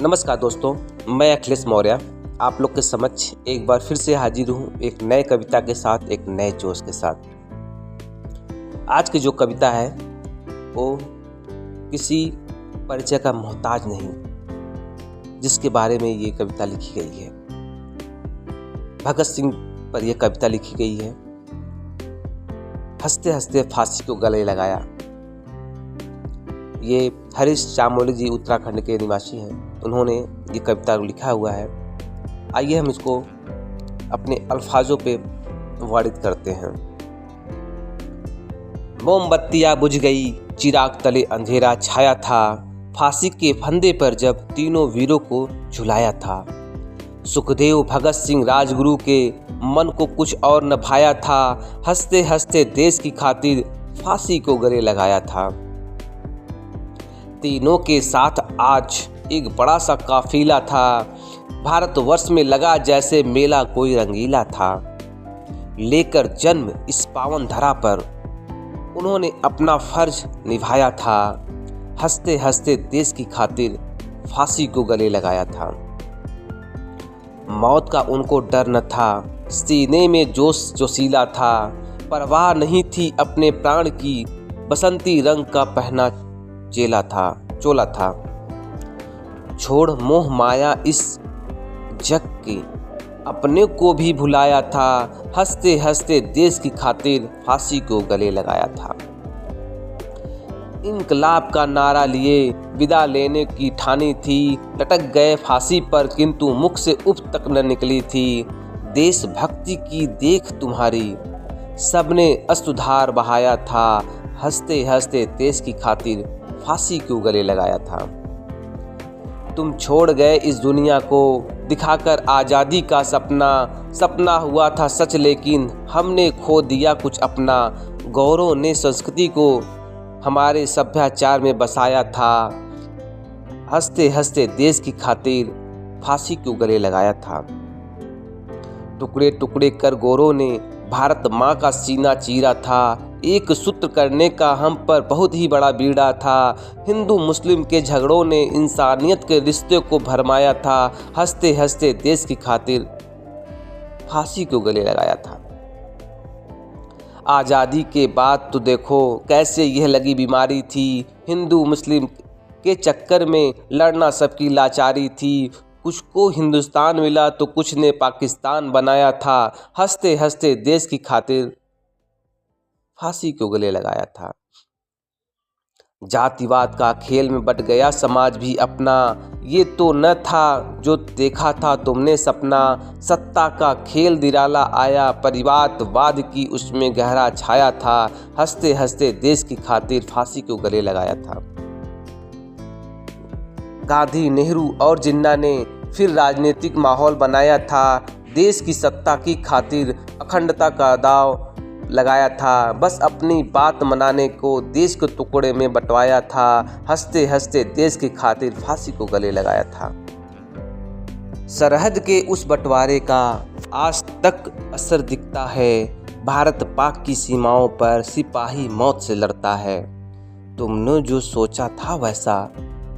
नमस्कार दोस्तों, मैं अखिलेश मौर्य आप लोग के समक्ष एक बार फिर से हाजिर हूँ एक नए कविता के साथ, एक नए जोश के साथ। आज की जो कविता है वो किसी परिचय का मोहताज नहीं, जिसके बारे में ये कविता लिखी गई है। भगत सिंह पर यह कविता लिखी गई है। हंसते हंसते फांसी को गले लगाया। ये हरीश चामोली जी उत्तराखंड के निवासी हैं। उन्होंने ये कविता लिखा हुआ है। आइए हम इसको अपने अल्फाजों पे वर्णित करते हैं। मोमबत्तियां बुझ गई, चिराग तले अंधेरा छाया था। फांसी के फंदे पर जब तीनों वीरों को झुलाया था। सुखदेव भगत सिंह राजगुरु के मन को कुछ और न भाया था। हंसते हंसते देश की खातिर फांसी को गले लगाया था। तीनों के साथ आज एक बड़ा सा काफिला था। भारतवर्ष में लगा जैसे मेला कोई रंगीला था। लेकर जन्म इस पावन धरा पर उन्होंने अपना फर्ज निभाया था। हंसते हंसते देश की खातिर फांसी को गले लगाया था। मौत का उनको डर न था, सीने में जोश जोशीला था। परवाह नहीं थी अपने प्राण की, बसंती रंग का पहना चोला था। छोड़ मोह माया इस जग की, अपने को भी भुलाया था। हंसते हंसते देश की खातिर फांसी को गले लगाया था। इनकलाब का नारा लिए विदा लेने की ठानी थी। लटक गए फांसी पर किंतु मुख से उफ तक न निकली थी। देशभक्ति की देख तुम्हारी, सबने अश्रुधार बहाया था। हंसते हंसते देश की खातिर फांसी को गले लगाया था। तुम छोड़ गए इस दुनिया को, दिखाकर आज़ादी का सपना हुआ था सच, लेकिन हमने खो दिया कुछ अपना। गौरव ने संस्कृति को हमारे सभ्याचार में बसाया था। हंसते हंसते देश की खातिर फांसी को गले लगाया था। टुकड़े टुकड़े कर गौरव ने भारत माँ का सीना चीरा था। एक सूत्र करने का हम पर बहुत ही बड़ा बीड़ा था। हिंदू मुस्लिम के झगड़ों ने इंसानियत के रिश्ते को भरमाया था। हंसते हंसते देश की खातिर फांसी को गले लगाया था। आज़ादी के बाद तो देखो कैसे यह लगी बीमारी थी। हिंदू मुस्लिम के चक्कर में लड़ना सबकी लाचारी थी। कुछ को हिंदुस्तान मिला तो कुछ ने पाकिस्तान बनाया था। हंसते हंसते देश की खातिर फांसी को गले लगाया था। जातिवाद का खेल में बट गया समाज भी अपना। ये तो न था जो देखा था तुमने सपना। सत्ता का खेल निराला आया, परिवारवाद की उसमें गहरा छाया था। हंसते हंसते देश की खातिर फांसी को गले लगाया था। गांधी, नेहरू और जिन्ना ने फिर राजनीतिक माहौल बनाया था। देश की सत्ता की खातिर अखंडता का दाव लगाया था। बस अपनी बात मनाने को देश के टुकड़े में बंटवाया था। हंसते हंसते देश की खातिर फांसी को गले लगाया था। सरहद के उस बंटवारे का आज तक असर दिखता है। भारत पाक की सीमाओं पर सिपाही मौत से लड़ता है। तुमने जो सोचा था वैसा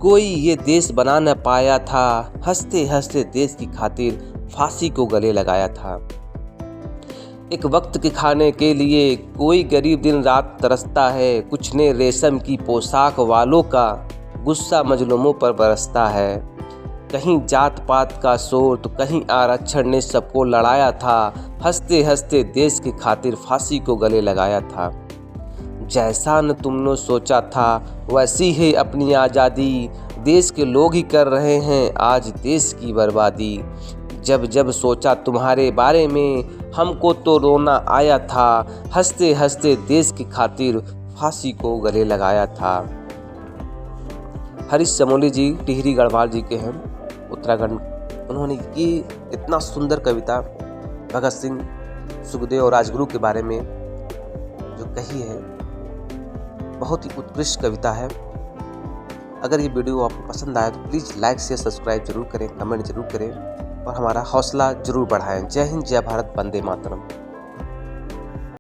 कोई ये देश बना न पाया था। हंसते हंसते देश की खातिर फांसी को गले लगाया था। एक वक्त के खाने के लिए कोई गरीब दिन रात तरसता है। कुछ ने रेशम की पोशाक वालों का गुस्सा मजलूमों पर बरसता है। कहीं जात पात का शोर तो कहीं आरक्षण ने सबको लड़ाया था। हंसते हंसते देश की खातिर फांसी को गले लगाया था। जैसा न तुमने सोचा था वैसी है अपनी आज़ादी। देश के लोग ही कर रहे हैं आज देश की बर्बादी। जब जब सोचा तुम्हारे बारे में हमको तो रोना आया था। हंसते हंसते देश की खातिर फांसी को गले लगाया था। हरीश चामोली जी टिहरी गढ़वाल जी के हैं, उत्तराखंड। उन्होंने ये इतना सुंदर कविता भगत सिंह, सुखदेव और राजगुरु के बारे में जो कही है, बहुत ही उत्कृष्ट कविता है। अगर ये वीडियो आपको पसंद आया तो प्लीज़ लाइक शेयर सब्सक्राइब जरूर करें, कमेंट जरूर करें और हमारा हौसला जरूर बढ़ाएं। जय हिंद, जय भारत, वंदे मातरम।